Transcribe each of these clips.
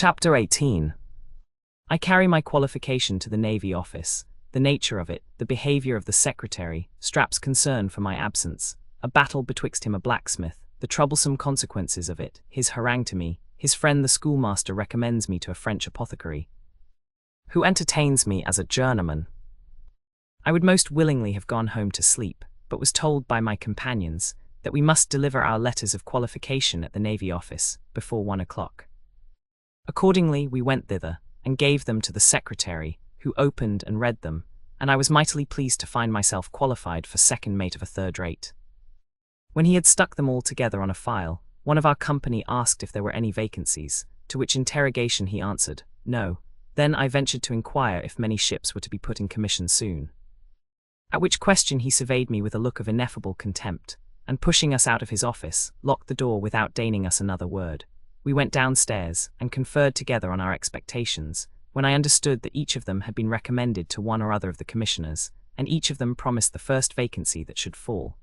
Chapter 18. I carry my qualification to the Navy office, the nature of it, the behavior of the secretary, Strap's concern for my absence, a battle betwixt him a blacksmith, the troublesome consequences of it, his harangue to me, his friend the schoolmaster recommends me to a French apothecary, who entertains me as a journeyman. I would most willingly have gone home to sleep, but was told by my companions that we must deliver our letters of qualification at the Navy office before 1 o'clock. Accordingly, we went thither, and gave them to the secretary, who opened and read them, and I was mightily pleased to find myself qualified for second mate of a third rate. When he had stuck them all together on a file, one of our company asked if there were any vacancies, to which interrogation he answered, no. Then I ventured to inquire if many ships were to be put in commission soon. At which question he surveyed me with a look of ineffable contempt, and pushing us out of his office, locked the door without deigning us another word. We went downstairs, and conferred together on our expectations, when I understood that each of them had been recommended to one or other of the commissioners, and each of them promised the first vacancy that should fall.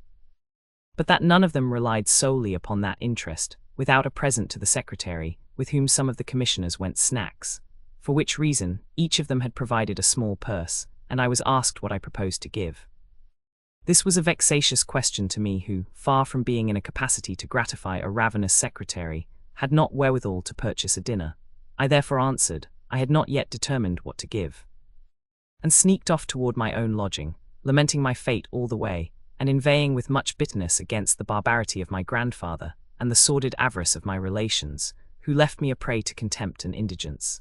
But that none of them relied solely upon that interest, without a present to the secretary, with whom some of the commissioners went snacks, for which reason each of them had provided a small purse, and I was asked what I proposed to give. This was a vexatious question to me who, far from being in a capacity to gratify a ravenous secretary, had not wherewithal to purchase a dinner. I therefore answered, I had not yet determined what to give, and sneaked off toward my own lodging, lamenting my fate all the way, and inveighing with much bitterness against the barbarity of my grandfather, and the sordid avarice of my relations, who left me a prey to contempt and indigence.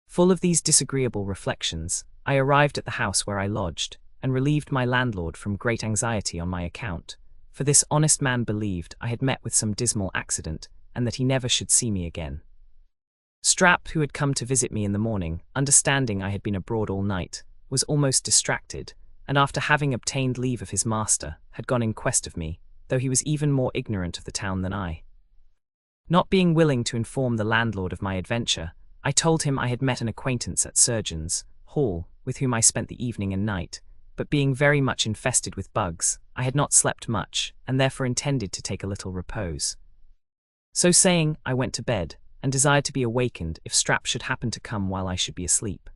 Full of these disagreeable reflections, I arrived at the house where I lodged, and relieved my landlord from great anxiety on my account, for this honest man believed I had met with some dismal accident, and that he never should see me again. Strap, who had come to visit me in the morning, understanding I had been abroad all night, was almost distracted, and after having obtained leave of his master, had gone in quest of me, though he was even more ignorant of the town than I. Not being willing to inform the landlord of my adventure, I told him I had met an acquaintance at Surgeon's Hall, with whom I spent the evening and night, but being very much infested with bugs, I had not slept much, and therefore intended to take a little repose. So saying, I went to bed, and desired to be awakened if Strap should happen to come while I should be asleep.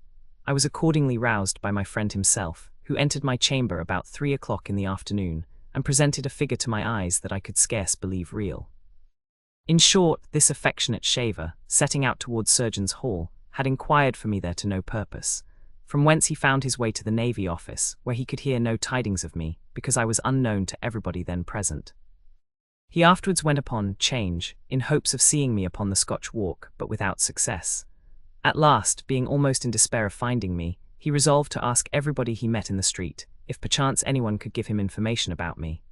I was accordingly roused by my friend himself, who entered my chamber about 3 o'clock in the afternoon, and presented a figure to my eyes that I could scarce believe real. In short, this affectionate shaver, setting out towards Surgeon's Hall, had inquired for me there to no purpose, from whence he found his way to the Navy office, where he could hear no tidings of me, because I was unknown to everybody then present. He afterwards went upon 'Change, in hopes of seeing me upon the Scotch walk, but without success. At last, being almost in despair of finding me, he resolved to ask everybody he met in the street, if perchance anyone could give him information about me,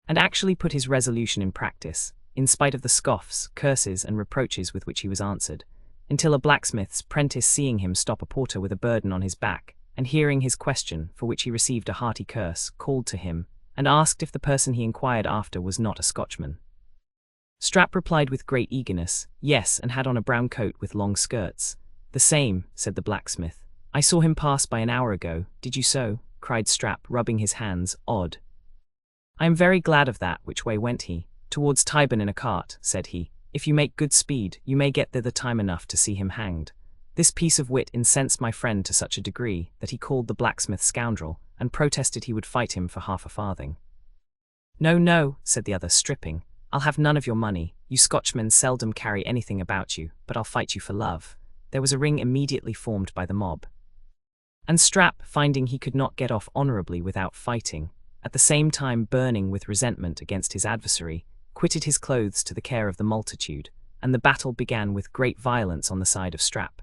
and actually put his resolution in practice, in spite of the scoffs, curses, and reproaches with which he was answered, until a blacksmith's prentice, seeing him stop a porter with a burden on his back, and hearing his question, for which he received a hearty curse, called to him, and asked if the person he inquired after was not a Scotchman. Strap replied with great eagerness, yes, and had on a brown coat with long skirts. The same, said the blacksmith. I saw him pass by an hour ago. Did you so? Cried Strap, rubbing his hands. Odd. I am very glad of that. Which way went he? Towards Tyburn in a cart, said he. If you make good speed, you may get thither time enough to see him hanged. This piece of wit incensed my friend to such a degree that he called the blacksmith scoundrel, and protested he would fight him for half a farthing. No, no, said the other, stripping. I'll have none of your money. You Scotchmen seldom carry anything about you, but I'll fight you for love. There was a ring immediately formed by the mob, and Strap, finding he could not get off honourably without fighting, at the same time burning with resentment against his adversary, quitted his clothes to the care of the multitude, and the battle began with great violence on the side of Strap,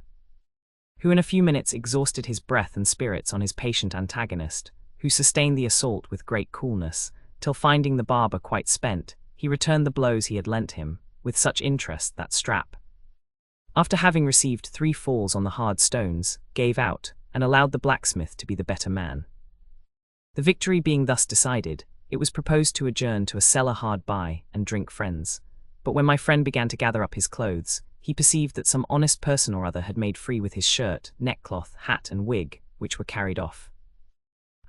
who in a few minutes exhausted his breath and spirits on his patient antagonist, who sustained the assault with great coolness, till finding the barber quite spent, he returned the blows he had lent him, with such interest that Strap, after having received 3 falls on the hard stones, gave out, and allowed the blacksmith to be the better man. The victory being thus decided, it was proposed to adjourn to a cellar hard by, and drink friends. But when my friend began to gather up his clothes, he perceived that some honest person or other had made free with his shirt, neckcloth, hat, and wig, which were carried off.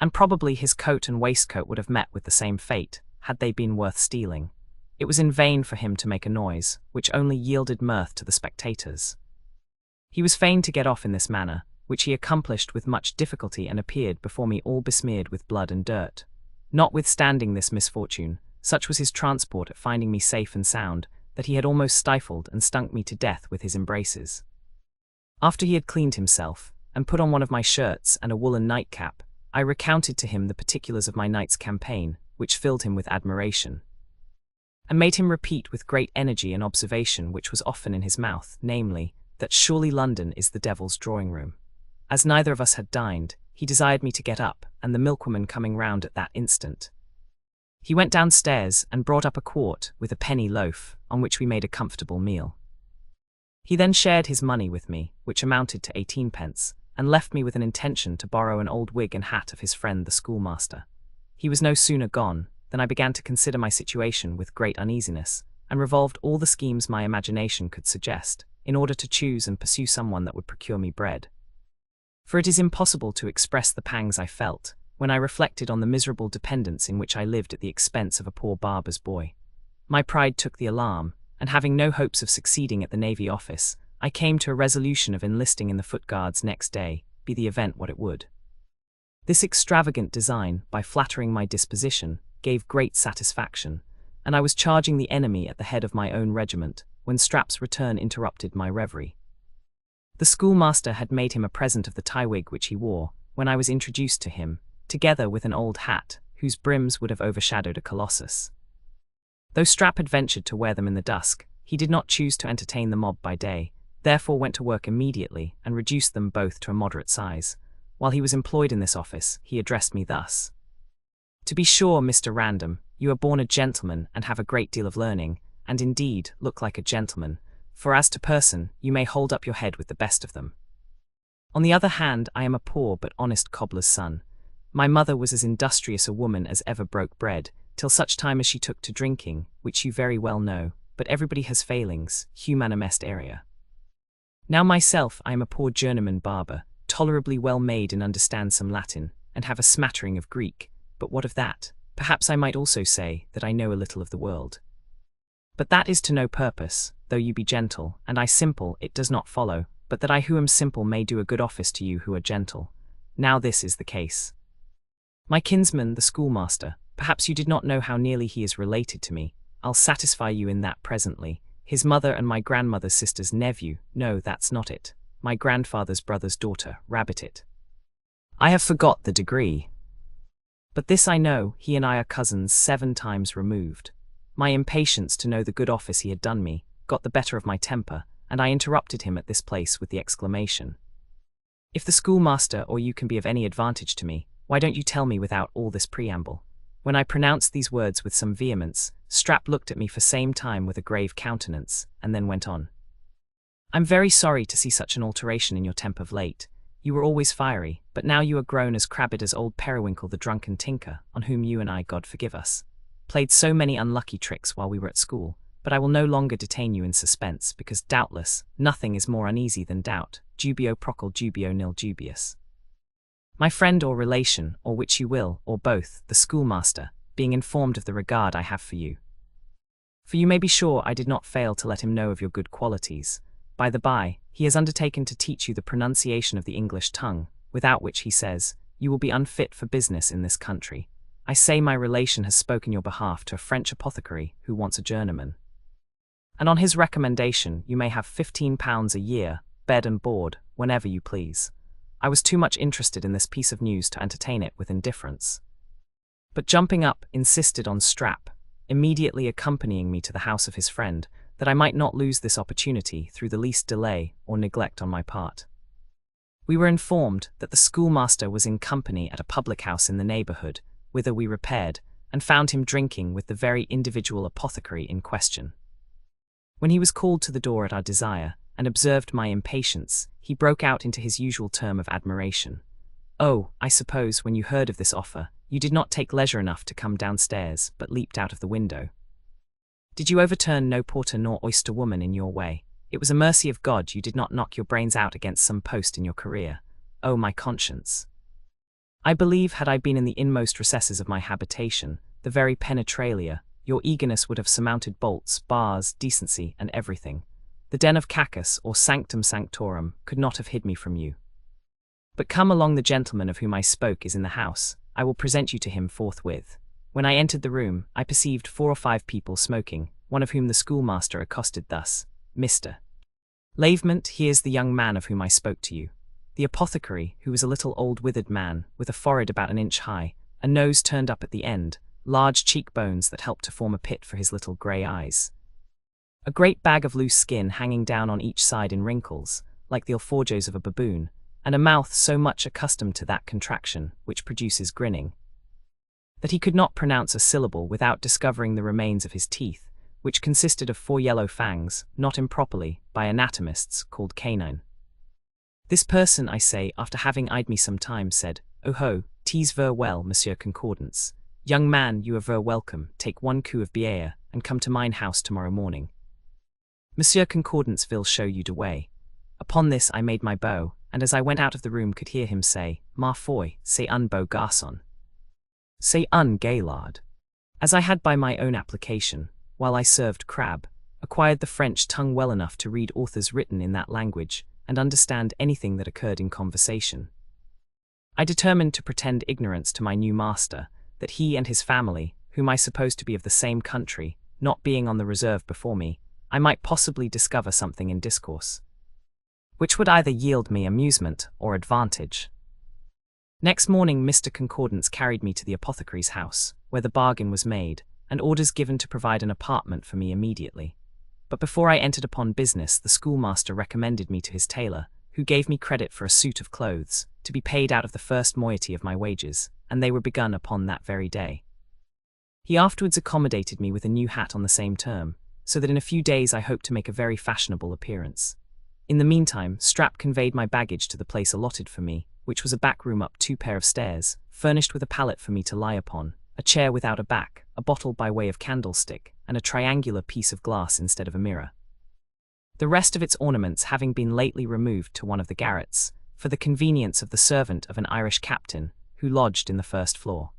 And probably his coat and waistcoat would have met with the same fate, had they been worth stealing. It was in vain for him to make a noise, which only yielded mirth to the spectators. He was fain to get off in this manner, which he accomplished with much difficulty, and appeared before me all besmeared with blood and dirt. Notwithstanding this misfortune, such was his transport at finding me safe and sound, that he had almost stifled and stunk me to death with his embraces. After he had cleaned himself, and put on one of my shirts and a woolen nightcap, I recounted to him the particulars of my night's campaign, which filled him with admiration, and made him repeat with great energy an observation which was often in his mouth, namely, that surely London is the devil's drawing-room. As neither of us had dined, he desired me to get up, and the milkwoman coming round at that instant, he went downstairs and brought up a quart with a penny loaf, on which we made a comfortable meal. He then shared his money with me, which amounted to 18 pence, and left me with an intention to borrow an old wig and hat of his friend the schoolmaster. He was no sooner gone than I began to consider my situation with great uneasiness, and revolved all the schemes my imagination could suggest, in order to choose and pursue someone that would procure me bread. For it is impossible to express the pangs I felt, when I reflected on the miserable dependence in which I lived at the expense of a poor barber's boy. My pride took the alarm, and having no hopes of succeeding at the Navy Office, I came to a resolution of enlisting in the Foot Guards next day, be the event what it would. This extravagant design, by flattering my disposition, gave great satisfaction, and I was charging the enemy at the head of my own regiment, when Strap's return interrupted my reverie. The schoolmaster had made him a present of the tie-wig which he wore, when I was introduced to him, together with an old hat, whose brims would have overshadowed a colossus. Though Strap had ventured to wear them in the dusk, he did not choose to entertain the mob by day, therefore went to work immediately, and reduced them both to a moderate size. While he was employed in this office, he addressed me thus: "To be sure, Mr. Random, you are born a gentleman, and have a great deal of learning, and indeed look like a gentleman, for as to person, you may hold up your head with the best of them. On the other hand, I am a poor but honest cobbler's son. My mother was as industrious a woman as ever broke bread, till such time as she took to drinking, which you very well know, but everybody has failings, humanum est area. Now myself I am a poor journeyman barber, tolerably well made and understand some Latin, and have a smattering of Greek, but what of that? Perhaps I might also say that I know a little of the world. But that is to no purpose, though you be gentle, and I simple, it does not follow, but that I who am simple may do a good office to you who are gentle. Now this is the case. My kinsman, the schoolmaster, perhaps you did not know how nearly he is related to me. I'll satisfy you in that presently. His mother and my grandmother's sister's nephew. No, that's not it. My grandfather's brother's daughter, rabbit it. I have forgot the degree. But this I know, he and I are cousins 7 times removed. My impatience to know the good office he had done me got the better of my temper, and I interrupted him at this place with the exclamation: "If the schoolmaster or you can be of any advantage to me, why don't you tell me without all this preamble?" When I pronounced these words with some vehemence, Strap looked at me for some time with a grave countenance, and then went on: "I'm very sorry to see such an alteration in your temper of late. You were always fiery, but now you are grown as crabbed as old Periwinkle the drunken tinker, on whom you and I, God forgive us, played so many unlucky tricks while we were at school. But I will no longer detain you in suspense, because doubtless nothing is more uneasy than doubt. Dubio procul dubio nil dubius. My friend or relation, or which you will, or both, the schoolmaster, being informed of the regard I have for you. For you may be sure I did not fail to let him know of your good qualities. By the by, he has undertaken to teach you the pronunciation of the English tongue, without which, he says, you will be unfit for business in this country. I say my relation has spoken your behalf to a French apothecary who wants a journeyman. And on his recommendation you may have £15 a year, bed and board, whenever you please." I was too much interested in this piece of news to entertain it with indifference, but jumping up, insisted on Strap immediately accompanying me to the house of his friend, that I might not lose this opportunity through the least delay or neglect on my part. We were informed that the schoolmaster was in company at a public house in the neighbourhood, whither we repaired, and found him drinking with the very individual apothecary in question. When he was called to the door at our desire, and observed my impatience, he broke out into his usual term of admiration. "Oh, I suppose, when you heard of this offer, you did not take leisure enough to come downstairs, but leaped out of the window. Did you overturn no porter nor oyster woman in your way? It was a mercy of God you did not knock your brains out against some post in your career. Oh, my conscience! I believe, had I been in the inmost recesses of my habitation, the very penetralia, your eagerness would have surmounted bolts, bars, decency, and everything. The den of Cacus, or sanctum sanctorum, could not have hid me from you. But come along, the gentleman of whom I spoke is in the house. I will present you to him forthwith. When I entered the room, I perceived 4 or 5 people smoking, one of whom the schoolmaster accosted thus: Mr. Lavement, here's the young man of whom I spoke to you. The apothecary, who was a little old withered man, with a forehead about an inch high, a nose turned up at the end, large cheekbones that helped to form a pit for his little grey eyes. A great bag of loose skin hanging down on each side in wrinkles, like the alforjos of a baboon, and a mouth so much accustomed to that contraction which produces grinning, that he could not pronounce a syllable without discovering the remains of his teeth, which consisted of 4 yellow fangs, not improperly, by anatomists, called canine. This person, I say, after having eyed me some time, said, "Oh-ho, tease ver well, Monsieur Concordance. Young man, you are ver welcome, take 1 coup of bière, and come to mine house tomorrow morning. Monsieur Concordance will show you the way." Upon this I made my bow, and as I went out of the room could hear him say, "Ma foi, c'est un beau garçon. C'est un gaillard." As I had by my own application, while I served crab, acquired the French tongue well enough to read authors written in that language, and understand anything that occurred in conversation, I determined to pretend ignorance to my new master, that he and his family, whom I supposed to be of the same country, not being on the reserve before me, I might possibly discover something in discourse, which would either yield me amusement or advantage. Next morning Mr. Concordance carried me to the apothecary's house, where the bargain was made, and orders given to provide an apartment for me immediately. But before I entered upon business, the schoolmaster recommended me to his tailor, who gave me credit for a suit of clothes, to be paid out of the first moiety of my wages, and they were begun upon that very day. He afterwards accommodated me with a new hat on the same term, so that in a few days I hoped to make a very fashionable appearance. In the meantime, Strap conveyed my baggage to the place allotted for me, which was a back room up 2 pair of stairs, furnished with a pallet for me to lie upon, a chair without a back, a bottle by way of candlestick, and a triangular piece of glass instead of a mirror. The rest of its ornaments having been lately removed to one of the garrets, for the convenience of the servant of an Irish captain, who lodged in the first floor.